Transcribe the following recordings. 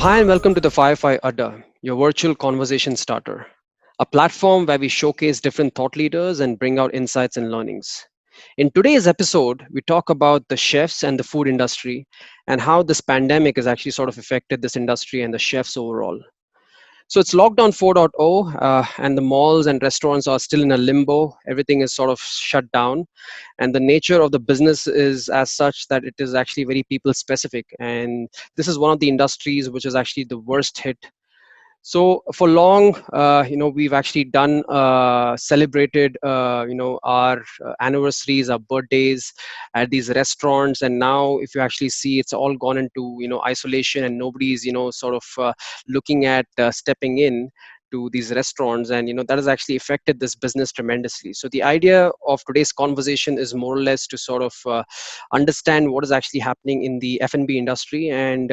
Hi and welcome to the Firefly Adda, your virtual conversation starter, a platform where we showcase different thought leaders and bring out insights and learnings. In today's episode, we talk about the chefs and the food industry and how this pandemic has actually sort of affected this industry and the chefs overall. So it's lockdown 4.0, and the malls and restaurants are still in a limbo. Everything is sort of shut down, and the nature of the business is as such that it is actually very people specific. And this is one of the industries which is actually the worst hit. So for long, we've actually done celebrated, our anniversaries, our birthdays at these restaurants, and now if you actually see, it's all gone into isolation, and nobody's sort of looking at stepping in to these restaurants, and that has actually affected this business tremendously. So the idea of today's conversation is more or less to sort of understand what is actually happening in the F&B industry, and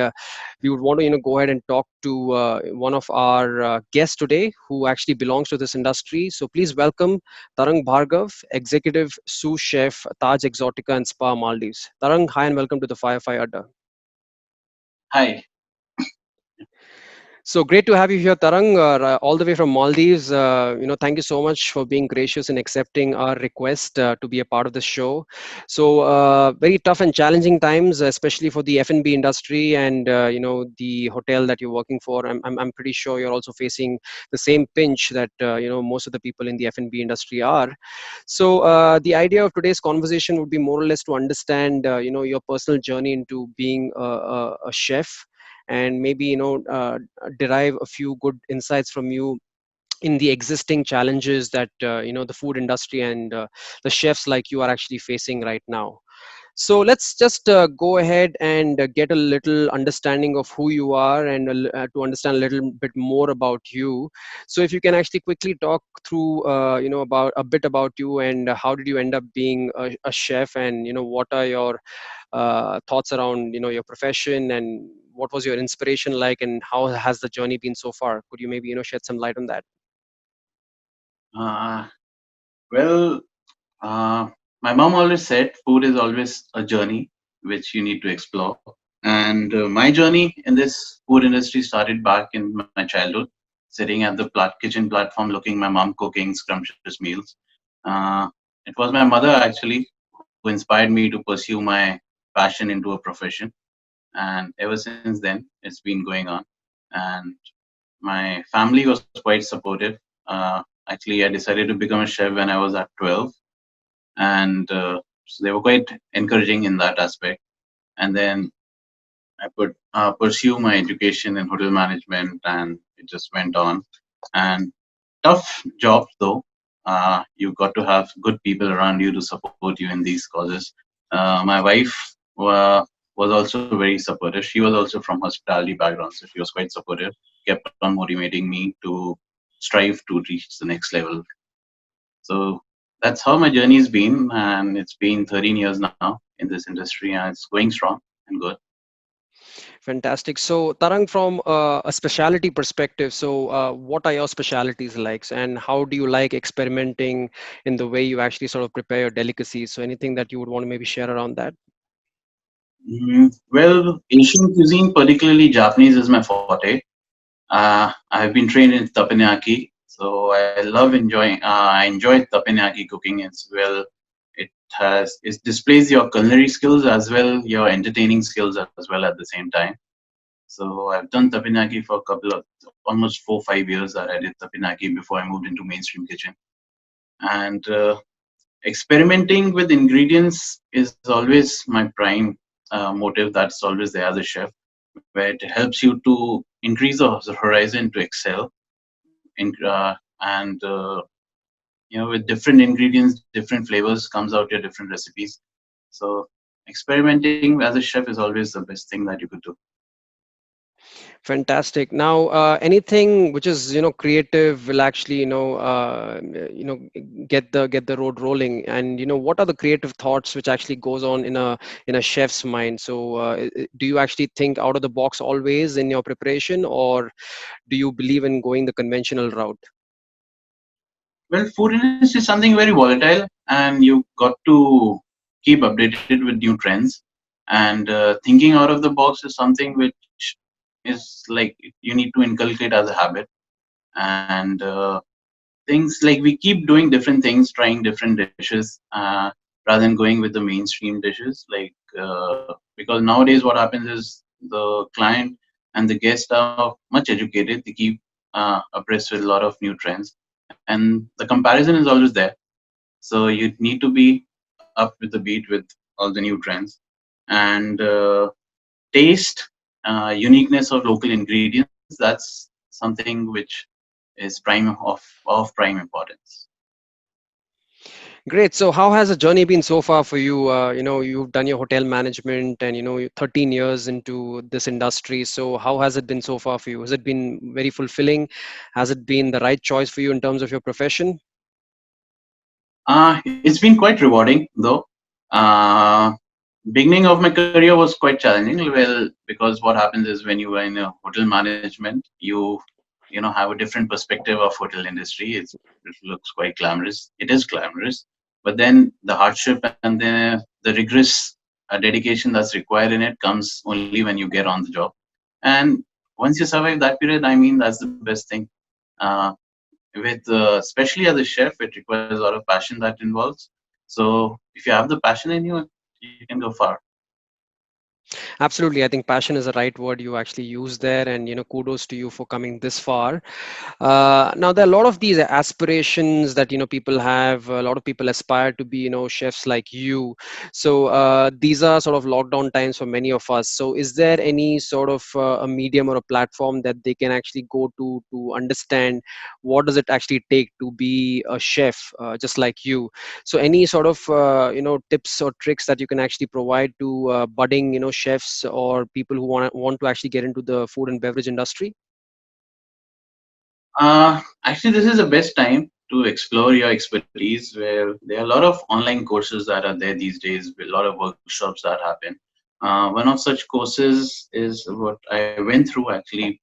we would want to go ahead and talk to one of our guests today who actually belongs to this industry. So please welcome Tarang Bhargav, executive sous chef, Taj Exotica and Spa, Maldives. Tarang, hi and welcome to the Firefly Adda. Hi. So great to have you here, Tarang, all the way from Maldives. Thank you so much for being gracious in accepting our request to be a part of the show. So very tough and challenging times, especially for the F&B industry and the hotel that you're working for. I'm pretty sure you're also facing the same pinch that most of the people in the F&B industry are. So the idea of today's conversation would be more or less to understand your personal journey into being a chef, and maybe derive a few good insights from you in the existing challenges that the food industry and the chefs like you are actually facing right now. So let's just go ahead and get a little understanding of who you are, and to understand a little bit more about you. So if you can actually quickly talk through about a bit about you, and how did you end up being a chef, and what are your thoughts around your profession, and what was your inspiration like, and how has the journey been so far? Could you maybe shed some light on that? Uh, well, uh, my mom always said food is always a journey which you need to explore. And my journey in this food industry started back in my childhood, sitting at the kitchen platform looking my mom cooking scrumptious meals. Uh, it was my mother actually who inspired me to pursue my passion into a profession. And ever since then, it's been going on. And my family was quite supportive. Actually, I decided to become a chef when I was at 12, and so they were quite encouraging in that aspect. And then I could pursue my education in hotel management, and it just went on. And tough job though. You got to have good people around you to support you in these causes. My wife was also very supportive. She was also from hospitality background, so she was quite supportive. Kept on motivating me to strive to reach the next level. So that's how my journey's been, and it's been 13 years now in this industry, and it's going strong and good. Fantastic. So, Tarang, from a specialty perspective, so what are your specialities like, and how do you like experimenting in the way you actually sort of prepare your delicacies? So, anything that you would want to maybe share around that? Well, Asian cuisine, particularly Japanese, is my forte. I've been trained in teppanyaki, so I love enjoying. I enjoy teppanyaki cooking as well. It displays your culinary skills as well, your entertaining skills as well at the same time. So I've done teppanyaki for a couple of almost 4 5 years. That I did teppanyaki before I moved into mainstream kitchen, and experimenting with ingredients is always my prime motive. That's always there as a chef, where it helps you to increase the horizon to excel and with different ingredients, different flavors comes out your different recipes. So experimenting as a chef is always the best thing that you could do. Fantastic. Now, anything which is creative will actually get the road rolling. And what are the creative thoughts which actually goes on in a chef's mind? So, do you actually think out of the box always in your preparation, or do you believe in going the conventional route? Well, food industry is something very volatile, and you got to keep updated with new trends. And thinking out of the box is something which is like you need to inculcate as a habit. And things like we keep doing different things, trying different dishes, rather than going with the mainstream dishes. Like because nowadays what happens is the client and the guest are much educated. They keep abreast with a lot of new trends, and the comparison is always there. So you need to be up with the beat with all the new trends. And taste, uniqueness of local ingredients, that's something which is of prime importance. Great. So, how has the journey been so far for you? You've done your hotel management, and you're 13 years into this industry. So, how has it been so far for you? Has it been very fulfilling? Has it been the right choice for you in terms of your profession? It's been quite rewarding though. uh, Beginning of my career was quite challenging, well, because what happens is when you are in a hotel management, you know, have a different perspective of hotel industry. It looks quite glamorous, it is glamorous, but then the hardship and the rigorous dedication that's required in it comes only when you get on the job. And once you survive that period, I mean, that's the best thing. uh, with especially as a chef, it requires a lot of passion that involves. So if you have the passion in you, you can go far. Absolutely. I think passion is the right word you actually use there, and kudos to you for coming this far. Now there are a lot of these aspirations that people have. A lot of people aspire to be chefs like you. So these are sort of lockdown times for many of us. So is there any sort of a medium or a platform that they can actually go to understand what does it actually take to be a chef just like you? So any sort of tips or tricks that you can actually provide to budding chefs or people who want to actually get into the food and beverage industry? Actually, this is the best time to explore your expertise, where there are a lot of online courses that are there these days, with a lot of workshops that happen. One of such courses is what I went through actually.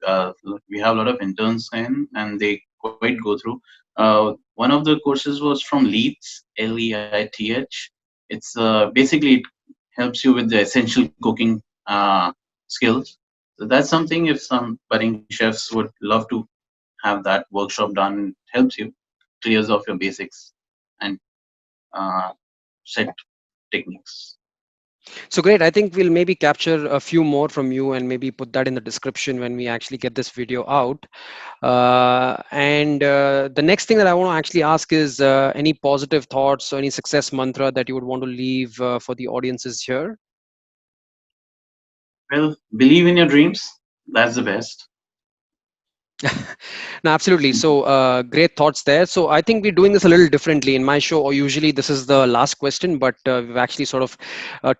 We have a lot of interns in, and they quite go through. One of the courses was from Leeds, Leith. It's basically it helps you with the essential cooking skills. So that's something if some budding chefs would love to have that workshop done, helps you, clears off your basics and uh, set techniques. So great. I think we'll maybe capture a few more from you and maybe put that in the description when we actually get this video out. And the next thing that I want to actually ask is any positive thoughts or any success mantra that you would want to leave for the audiences here? Well, believe in your dreams. That's the best. No, absolutely. So, great thoughts there. So, I think we're doing this a little differently in my show, or usually this is the last question, but we've actually sort of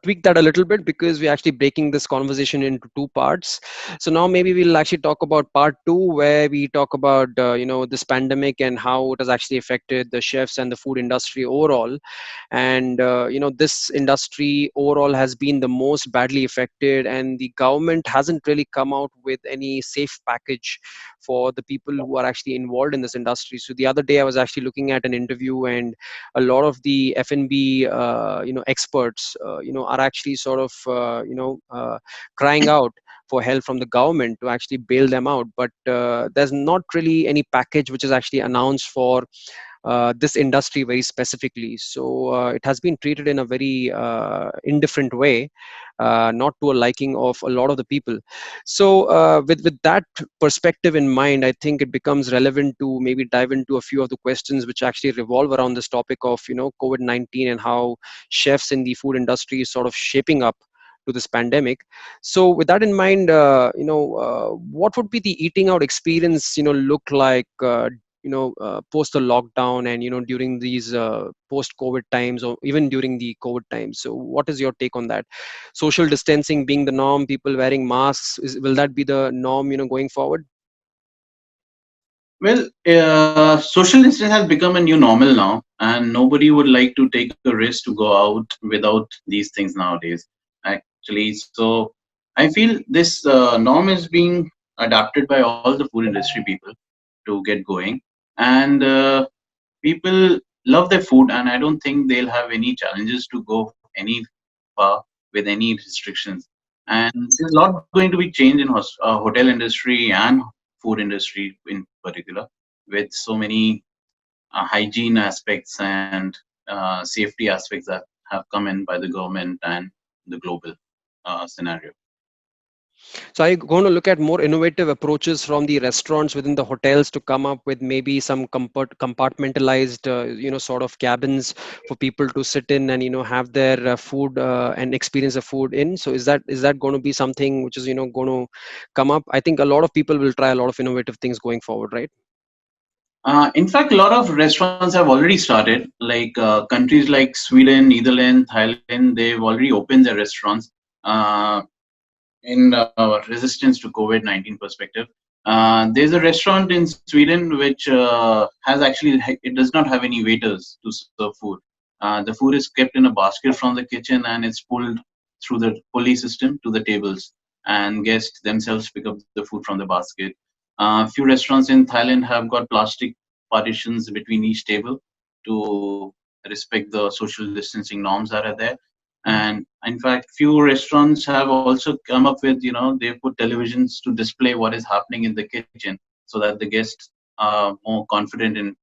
tweaked that a little bit because we're actually breaking this conversation into two parts. So, now maybe we'll actually talk about part two, where we talk about, this pandemic and how it has actually affected the chefs and the food industry overall. And this industry overall has been the most badly affected, and the government hasn't really come out with any safe package for the people who are actually involved in this industry. So the other day I was actually looking at an interview, and a lot of the F&B experts are actually sort of crying out for help from the government to actually bail them out, but there's not really any package which is actually announced for this industry very specifically. So it has been treated in a very indifferent way, not to a liking of a lot of the people. So with that perspective in mind, I think it becomes relevant to maybe dive into a few of the questions which actually revolve around this topic of COVID-19 and how chefs in the food industry is sort of shaping up to this pandemic. So with that in mind, what would be the eating out experience look like post the lockdown and during these post COVID times, or even during the COVID times? So what is your take on that? Social distancing being the norm, people wearing masks, will that be the norm going forward? Well, social distance has become a new normal now, and nobody would like to take a risk to go out without these things nowadays. Actually, so I feel this norm is being adapted by all the food industry people to get going, and people love their food, and I don't think they'll have any challenges to go any far with any restrictions. And there's a lot going to be changed in hotel industry and food industry in particular, with so many hygiene aspects and safety aspects that have come in by the government and the global scenario. So are you going to look at more innovative approaches from the restaurants within the hotels to come up with maybe some compartmentalized, sort of cabins for people to sit in and have their food and experience the food in? So is that going to be something which is going to come up? I think a lot of people will try a lot of innovative things going forward, right? In fact, a lot of restaurants have already started. Like countries like Sweden, Netherlands, Thailand, they've already opened their restaurants. Uh, in resistance to COVID-19 perspective. There's a restaurant in Sweden which has actually, it does not have any waiters to serve food. The food is kept in a basket from the kitchen and it's pulled through the pulley system to the tables, and guests themselves pick up the food from the basket. Few restaurants in Thailand have got plastic partitions between each table to respect the social distancing norms that are there. And in fact, few restaurants have also come up with, they put televisions to display what is happening in the kitchen, so that the guests are more confident in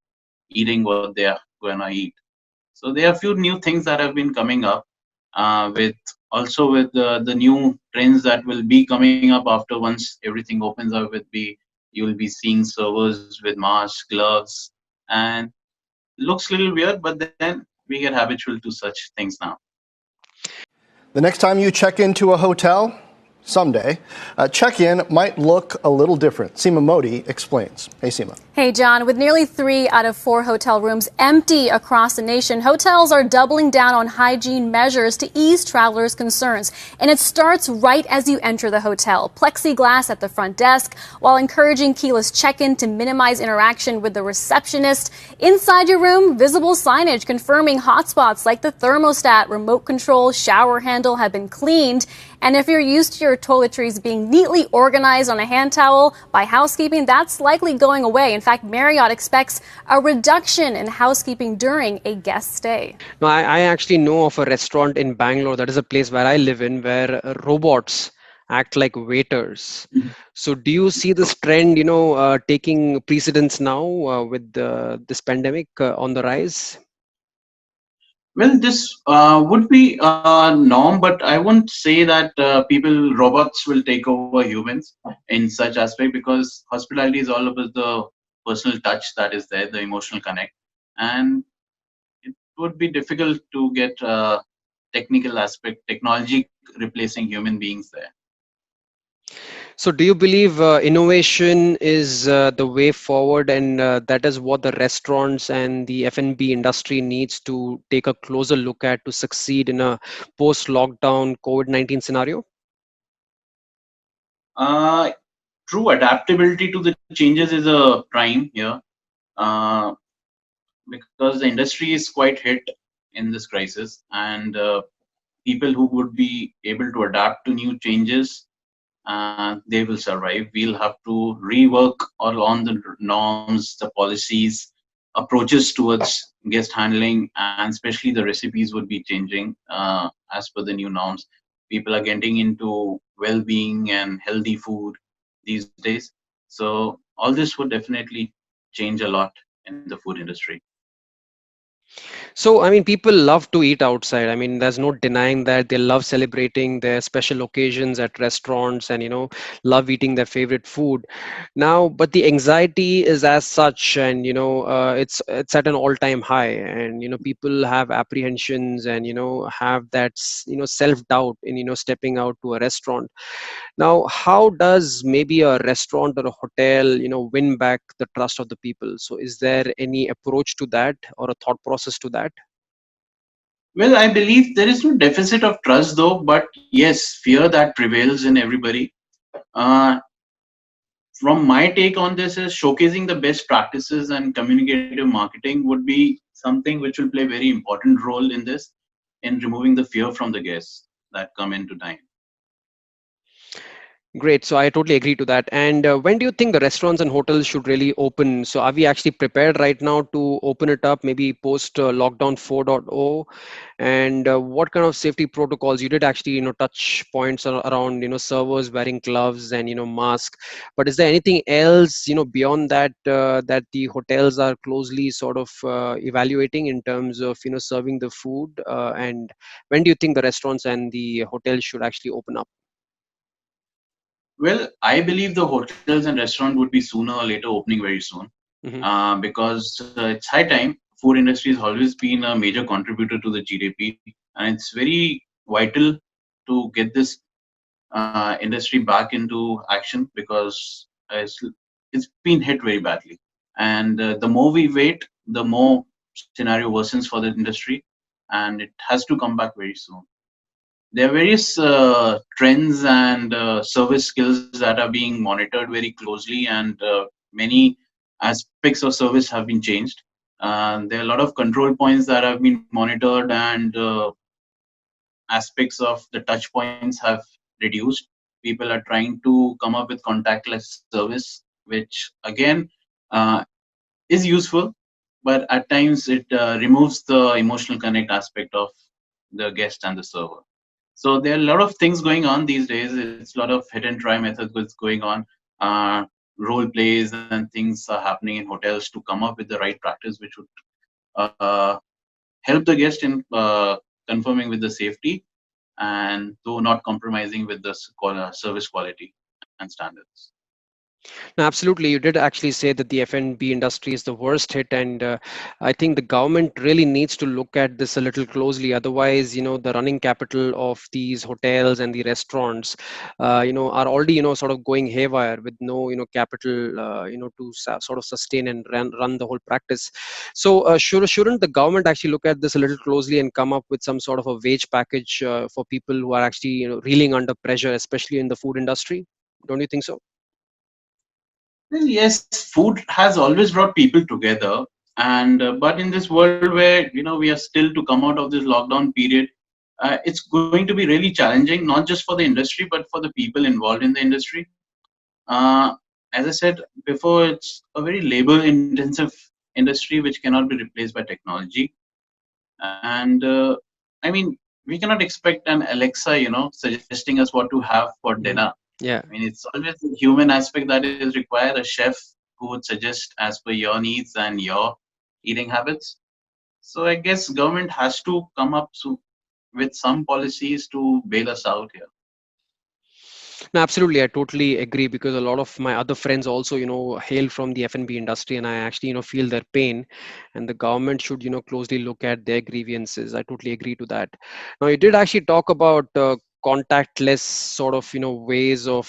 eating what they are going to eat. So there are a few new things that have been coming up, with also with the new trends that will be coming up after once everything opens up. With be You will be seeing servers with masks, gloves, and looks a little weird, but then we get habitual to such things now. The next time you check into a hotel, someday, check-in might look a little different. Seema Modi explains. Hey, Seema. Hey, John. With nearly 3 out of 4 hotel rooms empty across the nation, hotels are doubling down on hygiene measures to ease travelers' concerns. And it starts right as you enter the hotel. Plexiglass at the front desk, while encouraging keyless check-in to minimize interaction with the receptionist. Inside your room, visible signage confirming hotspots like the thermostat, remote control, shower handle have been cleaned. And if you're used to your toiletries being neatly organized on a hand towel by housekeeping, that's likely going away. In fact, Marriott expects a reduction in housekeeping during a guest stay. No, I actually know of a restaurant in Bangalore. That is a place where I live in, where robots act like waiters. So, do you see this trend, taking precedence now with this pandemic on the rise? Well, this would be a norm, but I won't say that robots will take over humans in such aspect, because hospitality is all about the personal touch that is there, the emotional connect, and it would be difficult to get technical aspect, technology replacing human beings there. So, do you believe innovation is the way forward, and that is what the restaurants and the F&B industry needs to take a closer look at to succeed in a post-lockdown COVID-19 scenario? Uh, True adaptability to the changes is a prime here, uh, because the industry is quite hit in this crisis, and people who would be able to adapt to new changes, they will survive. We'll have to rework all on the norms, the policies, approaches towards guest handling, and especially the recipes would be changing as per the new norms. People are getting into well-being and healthy food these days. So all this would definitely change a lot in the food industry. So, I mean, people love to eat outside. I mean, there's no denying that they love celebrating their special occasions at restaurants and, love eating their favorite food. Now, but the anxiety is as such, and, it's at an all-time high. And, people have apprehensions and, have that, self-doubt in, stepping out to a restaurant. Now, how does maybe a restaurant or a hotel, win back the trust of the people? So, is there any approach to that or a thought process to that? Well, I believe there is no deficit of trust though, but yes, fear that prevails in everybody. Uh, from my take on this is showcasing the best practices and communicative marketing would be something which will play a very important role in this, in removing the fear from the guests that come into time. Great. So I totally agree to that. And when do you think the restaurants and hotels should really open? So are we actually prepared right now to open it up, maybe post lockdown 4.0? And what kind of safety protocols? You did actually, touch points around, servers wearing gloves and, mask. But is there anything else, beyond that, that the hotels are closely sort of evaluating in terms of, serving the food? And when do you think the restaurants and the hotels should actually open up? Well, I believe the hotels and restaurant would be sooner or later opening very soon, Mm-hmm. because it's high time. Food industry has always been a major contributor to the GDP, and it's very vital to get this industry back into action because it's been hit very badly. And the more we wait, the more scenario worsens for the industry, and it has to come back very soon. There are various trends and service skills that are being monitored very closely, and many aspects of service have been changed. There are a lot of control points that have been monitored, and aspects of the touch points have reduced. People are trying to come up with contactless service, which again is useful, but at times it removes the emotional connect aspect of the guest and the server. So there are a lot of things going on these days. It's a lot of hit and try methods that's going on. Uh, Role plays and things are happening in hotels to come up with the right practice, which would uh, help the guest in confirming with the safety and though not compromising with the service quality and standards. No, absolutely. You did actually say that the F&B industry is the worst hit, and I think the government really needs to look at this a little closely. Otherwise, the running capital of these hotels and the restaurants, are already, sort of going haywire with no, capital, to sort of sustain and run the whole practice. So, shouldn't the government actually look at this a little closely and come up with some sort of a wage package for people who are actually, reeling under pressure, especially in the food industry? Don't you think so? Well, yes, food has always brought people together, and but in this world where we are still to come out of this lockdown period, it's going to be really challenging, not just for the industry but for the people involved in the industry. Uh, as I said before, it's a very labor-intensive industry which cannot be replaced by technology, and I mean we cannot expect an Alexa, suggesting us what to have for dinner. Mhm. Yeah. I mean, it's always the human aspect that is required. A chef who would suggest as per your needs and your eating habits. So I guess government has to come up with some policies to bail us out here. No, absolutely. I totally agree because a lot of my other friends also, hail from the F&B industry, and I actually, feel their pain. And the government should, closely look at their grievances. I totally agree to that. Now, you did actually talk about contactless sort of, ways of,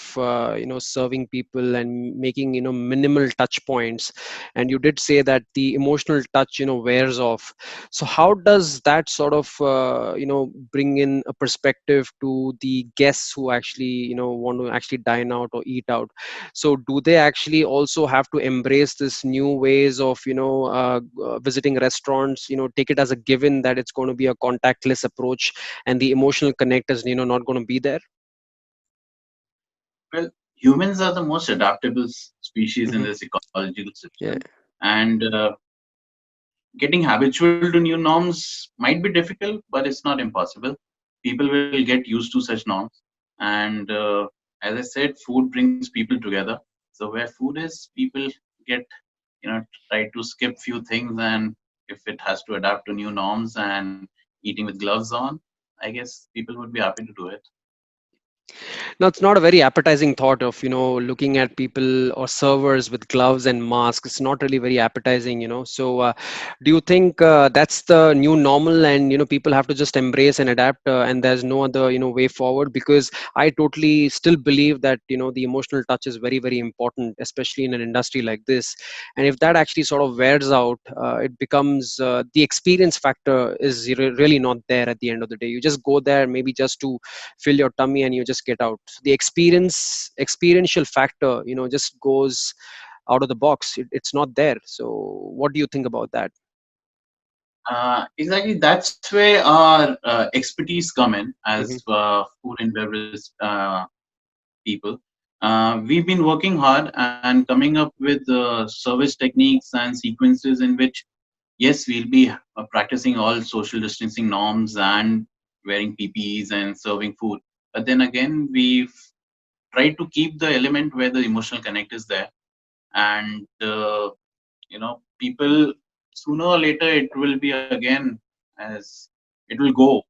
serving people and making, minimal touch points. And you did say that the emotional touch, wears off. So how does that sort of bring in a perspective to the guests who actually want to actually dine out or eat out? So do they actually also have to embrace this new ways of visiting restaurants, take it as a given that it's going to be a contactless approach and the emotional connect is not going to be there? Well, humans are the most adaptable species in Hmm. this ecological system, Yeah. and getting habitual to new norms might be difficult, but it's not impossible. People will get used to such norms, and as I said, food brings people together. So where food is, people get try to skip few things, and if it has to adapt to new norms and eating with gloves on, I guess people would be happy to do it. Now, it's not a very appetizing thought of, looking at people or servers with gloves and masks. It's not really very appetizing, So, do you think that's the new normal and, people have to just embrace and adapt and there's no other, way forward? Because I totally still believe that, the emotional touch is very, very important, especially in an industry like this. And if that actually sort of wears out, it becomes the experience factor is really not there at the end of the day. You just go there maybe just to fill your tummy and you just get out. So the experiential factor just goes out of the box. It's not there. So what do you think about that? Exactly, that's where our expertise come in as Hmm. food and beverage people. We've been working hard and coming up with service techniques and sequences in which, yes, we'll be practicing all social distancing norms and wearing PPEs and serving food. But then again, we've tried to keep the element where the emotional connect is there. And, people, sooner or later, it will be again as it will go.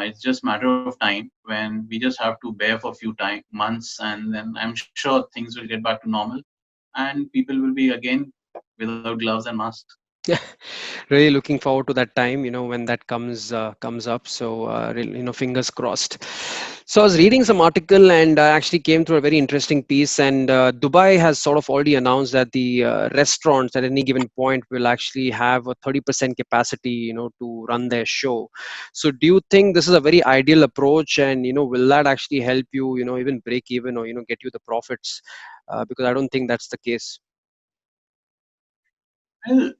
It's just matter of time when we just have to bear for a few months, and then I'm sure things will get back to normal, and people will be again without gloves and masks. Really looking forward to that time, when that comes up. So fingers crossed. So I was reading some article, and I actually came through a very interesting piece, and Dubai has sort of already announced that the restaurants at any given point will actually have a 30% capacity, to run their show. So do you think this is a very ideal approach, and will that actually help you, even break even, or get you the profits? Because I don't think that's the case. Well,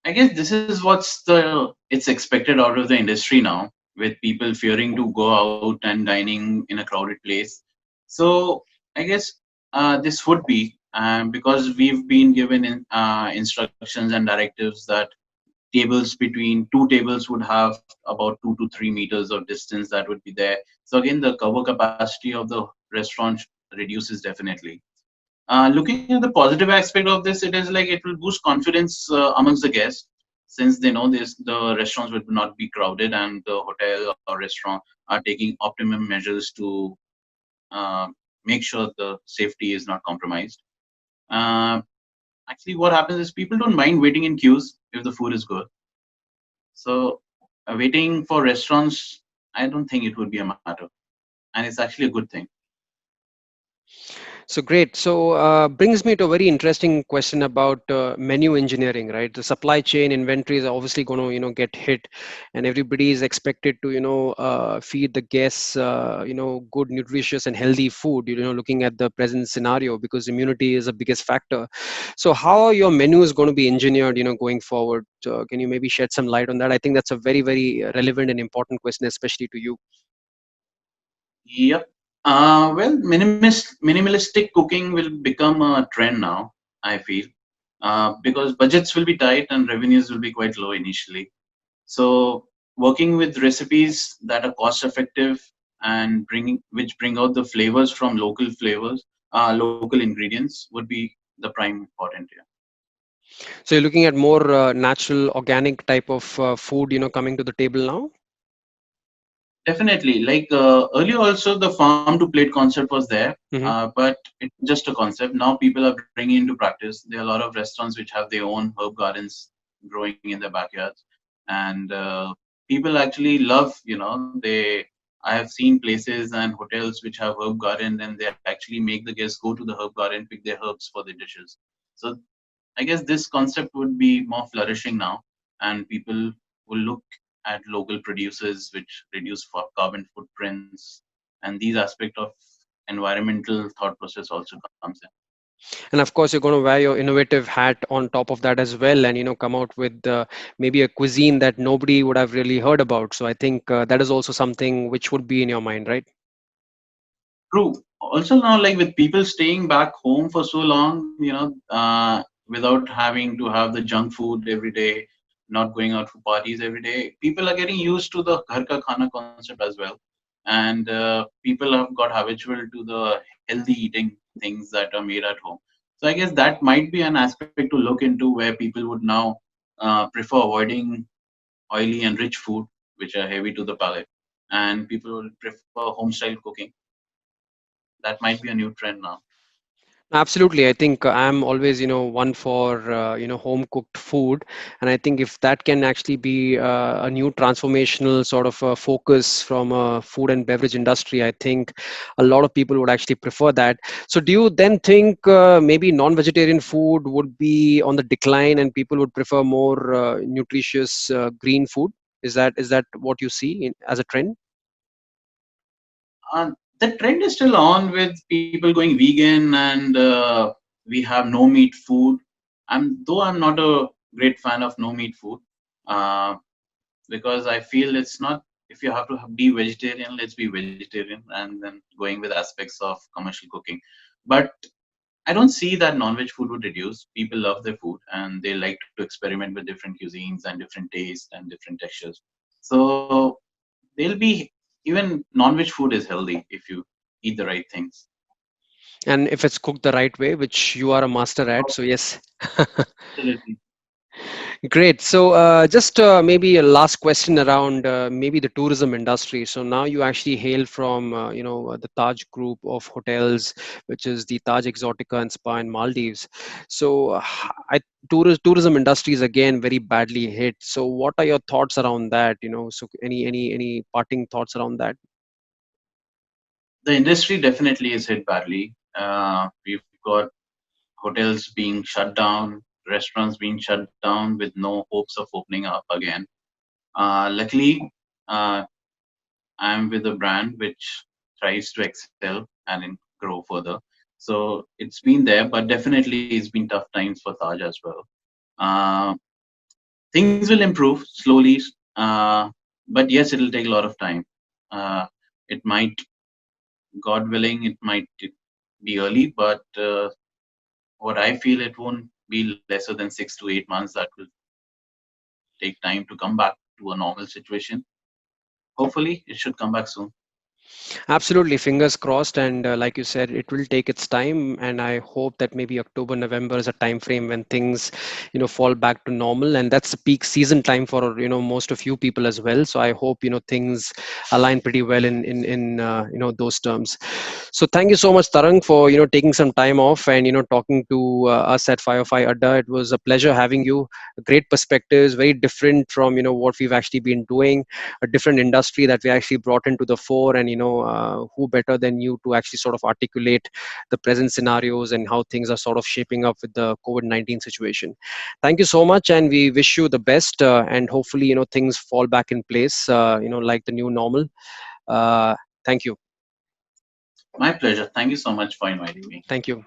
I guess this is what's the it's expected out of the industry now, with people fearing to go out and dining in a crowded place. So I guess this would be because we've been given instructions and directives that tables between two tables would have about 2 to 3 meters of distance that would be there. So again, the cover capacity of the restaurant reduces definitely. Looking at the positive aspect of this, it is like it will boost confidence amongst the guests, since they know this the restaurants will not be crowded and the hotel or restaurant are taking optimum measures to uh, make sure the safety is not compromised. Uh, Actually, what happens is people don't mind waiting in queues if the food is good. So, waiting for restaurants, I don't think it would be a matter, and it's actually a good thing. So great. So brings me to a very interesting question about menu engineering, right? The supply chain inventory is obviously going to, get hit, and everybody is expected to, feed the guests, good, nutritious, and healthy food. Looking at the present scenario, because immunity is the biggest factor. So how are your menus going to be engineered, going forward? Can you maybe shed some light on that? I think that's a very, very relevant and important question, especially to you. Yep. Well, minimalistic cooking will become a trend now, I feel, because budgets will be tight and revenues will be quite low initially. So, working with recipes that are cost effective and bring out the flavors from local ingredients would be the prime important here. So you're looking at more natural, organic type of food, coming to the table now. Definitely. Like earlier, also the farm to plate concept was there, Hmm. but it's just a concept. Now people are bringing into practice. There are a lot of restaurants which have their own herb gardens growing in their backyards, and people actually love. I have seen places and hotels which have herb garden, and they actually make the guests go to the herb garden, pick their herbs for their dishes. So I guess this concept would be more flourishing now, and people will look at local producers, which reduce carbon footprints, and these aspect of environmental thought process also comes in. And of course, you're going to wear your innovative hat on top of that as well, and come out with maybe a cuisine that nobody would have really heard about. So I think that is also something which would be in your mind, right? True. Also now, like with people staying back home for so long, without having to have the junk food every day, not going out for parties every day, people are getting used to the ghar ka khana concept as well, and people have got habitual to the healthy eating things that are made at home. So I guess that might be an aspect to look into where people would now prefer avoiding oily and rich food, which are heavy to the palate, and people will prefer home style cooking. That might be a new trend now. Absolutely. I think I'm always, one for, home cooked food. And I think if that can actually be a new transformational sort of focus from a food and beverage industry, I think a lot of people would actually prefer that. So do you then think maybe non-vegetarian food would be on the decline and people would prefer more nutritious green food? Is that what you see as a trend? The trend is still on with people going vegan, and we have no meat food. I'm not a great fan of no meat food, uh, because I feel it's not. if you have to be vegetarian, let's be vegetarian, and then going with aspects of commercial cooking. But I don't see that non-veg food would reduce. People love their food and they like to experiment with different cuisines and different tastes and different textures. So they'll be, even non-veg food is healthy if you eat the right things. And if it's cooked the right way, which you are a master at, so yes. Absolutely. Great. So, just maybe a last question around maybe the tourism industry. So now you actually hail from the Taj Group of hotels, which is the Taj Exotica and Spa in Maldives. So, tourism industry is again very badly hit. So, what are your thoughts around that? So any parting thoughts around that? The industry definitely is hit badly. We've got hotels being shut down, restaurants being shut down with no hopes of opening up again. Luckily, uh, I'm with a brand which tries to excel and grow further. So it's been there, but definitely it's been tough times for Taj as well. Uh, Things will improve slowly, uh, but yes, it'll take a lot of time. It might, God willing, it might be early, but what I feel, it won't be lesser than 6 to 8 months. That will take time to come back to a normal situation. Hopefully, it should come back soon. Absolutely, fingers crossed. And like you said, it will take its time. And I hope that maybe October, November is a time frame when things, fall back to normal. And that's the peak season time for most of you people as well. So I hope things align pretty well in those terms. So thank you so much, Tarang, for taking some time off and talking to us at Firefly Adda. It was a pleasure having you. Great perspectives, very different from what we've actually been doing, a different industry that we actually brought into the fore. And who better than you to actually sort of articulate the present scenarios and how things are sort of shaping up with the COVID-19 situation. Thank you so much, and we wish you the best, and hopefully things fall back in place, like the new normal. uh, Thank you. My pleasure. Thank you so much for inviting me. Thank you.